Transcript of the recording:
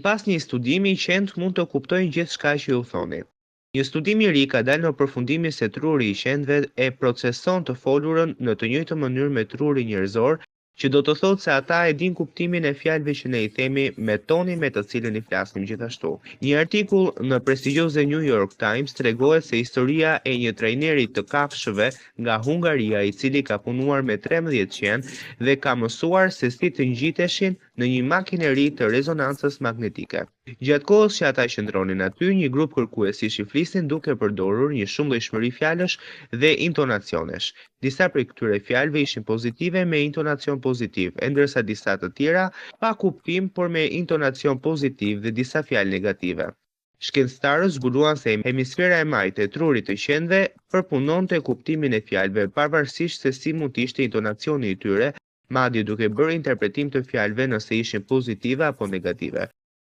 Pas një studimi, qentë mund të kuptojnë gjithçka që u thoni. Një studim I ri ka dalë në përfundimin se truri I qenëve e proceson të folurën në të njëjtën mënyrë me trurin njerëzor, që do të thotë se ata e din kuptimin e fjalëve që ne I themi me tonin me të cilën I flasim gjithashtu. Një artikull në prestigjioze New York Times tregohet se historia e një trajneri të kafshëve nga Hungaria I cili ka punuar me 13 qenë dhe ka mësuar se si të ngjiteshin në një makineri të rezonancës magnetike. Gjatë kohës që ata qëndronin aty, një grup kërkuesish I flisnin duke përdorur një shumëllojshmëri fjalësh dhe intonacionesh. Disa prej këtyre fjalëve ishin pozitive me intonacion pozitiv, ndërsa disa të tjera pa kuptim por me intonacion pozitiv dhe disa fjalë negative. Shkencëtarët zbuluan se hemisfera e majtë e trurit të qenëve përpunonte kuptimin e fjalëve pavarësisht se si mund të ishte intonacioni I tyre, madje duke bërë interpretim të fjalëve nëse ishin pozitive apo negative.